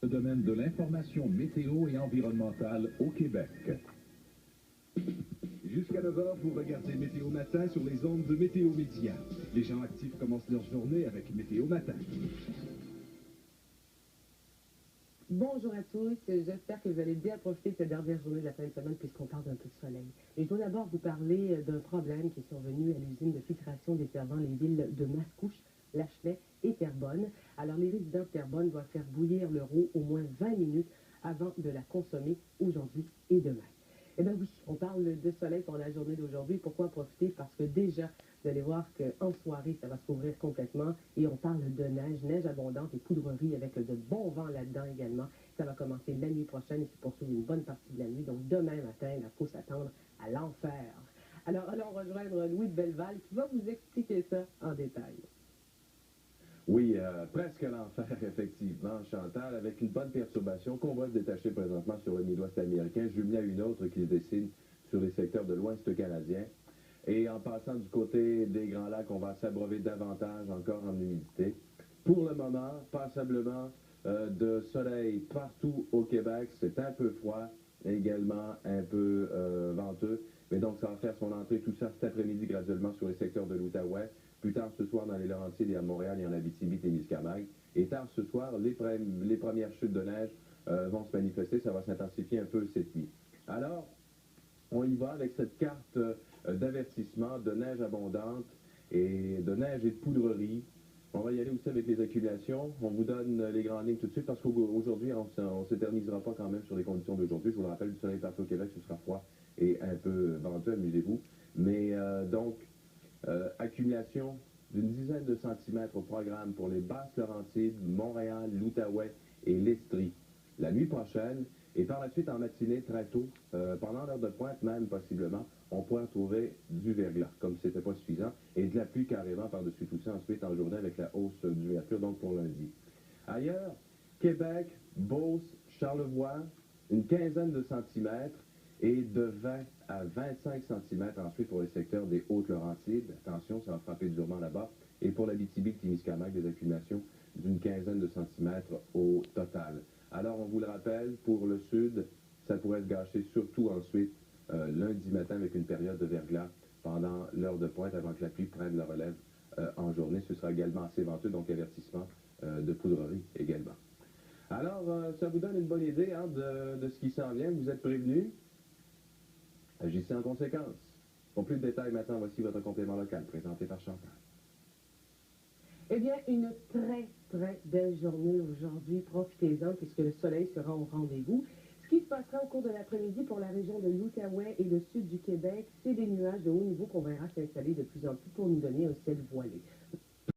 le domaine de l'information météo et environnementale au Québec. Jusqu'à 9 h, vous regardez Météo Matin sur les ondes de Météo Média. Les gens actifs commencent leur journée avec Météo Matin. Bonjour à tous, j'espère que vous allez bien profiter de cette dernière journée de la fin de semaine puisqu'on parle d'un peu de soleil. Et je dois d'abord vous parler d'un problème qui est survenu à l'usine de filtration desservant les villes de Mascouche, Lachenay et Terrebonne. Alors les résidents de Terrebonne doivent faire bouillir leur eau au moins 20 minutes avant de la consommer aujourd'hui et demain. Eh bien oui, on parle de soleil pour la journée d'aujourd'hui. Pourquoi en profiter? Parce que déjà, vous allez voir qu'en soirée, ça va se couvrir complètement. Et on parle de neige, neige abondante et poudrerie avec de bons vents là-dedans également. Ça va commencer la nuit prochaine et se poursuivre une bonne partie de la nuit. Donc demain matin, il faut s'attendre à l'enfer. Alors allons rejoindre Louis de Belleval qui va vous expliquer ça en détail. Oui, presque l'enfer, effectivement, Chantal, avec une bonne perturbation qu'on va se détacher présentement sur le Midwest américain, jumelée à une autre qui se dessine sur les secteurs de l'Ouest canadien. Et en passant du côté des Grands Lacs, on va s'abreuver davantage encore en humidité. Pour le moment, passablement de soleil partout au Québec, c'est un peu froid, également un peu venteux. Mais donc, ça va faire son entrée, tout ça, cet après-midi, graduellement sur les secteurs de l'Outaouais. Plus tard ce soir, dans les Laurentides et à Montréal et en Abitibi-Témiscamingue. Et tard ce soir, les premières chutes de neige vont se manifester. Ça va s'intensifier un peu cette nuit. Alors, on y va avec cette carte d'avertissement de neige abondante et de neige et de poudrerie. On va y aller aussi avec les accumulations. On vous donne les grandes lignes tout de suite parce qu'aujourd'hui, on ne s'éternisera pas quand même sur les conditions d'aujourd'hui. Je vous le rappelle, du soleil partout au Québec, ce sera froid et un peu venteux, amusez-vous. Mais donc, accumulation d'une dizaine de centimètres au programme pour les Basses-Laurentides, Montréal, l'Outaouais et l'Estrie la nuit prochaine. Et par la suite, en matinée, très tôt, pendant l'heure de pointe même possiblement, on pourrait retrouver du verglas, comme si ce n'était pas suffisant, et de la pluie carrément par-dessus tout ça ensuite en journée avec la hausse du mercure, donc pour lundi. Ailleurs, Québec, Beauce, Charlevoix, une quinzaine de centimètres, et de 20 à 25 cm ensuite pour les secteurs des Hautes-Laurentides. Attention, ça va frapper durement là-bas. Et pour l'Abitibi-Témiscamingue, des accumulations d'une quinzaine de centimètres au total. Alors, on vous le rappelle, pour le sud, ça pourrait se gâcher surtout ensuite lundi matin avec une période de verglas pendant l'heure de pointe avant que la pluie prenne le relève en journée. Ce sera également assez venteux, donc avertissement de poudrerie également. Alors, ça vous donne une bonne idée hein, de ce qui s'en vient. Vous êtes prévenus. Agissez en conséquence. Pour plus de détails maintenant, voici votre complément local présenté par Chantal. Eh bien, une très belle journée aujourd'hui. Profitez-en puisque le soleil sera au rendez-vous. Ce qui se passera au cours de l'après-midi pour la région de l'Outaouais et le sud du Québec, c'est des nuages de haut niveau qu'on verra s'installer de plus en plus pour nous donner un ciel voilé.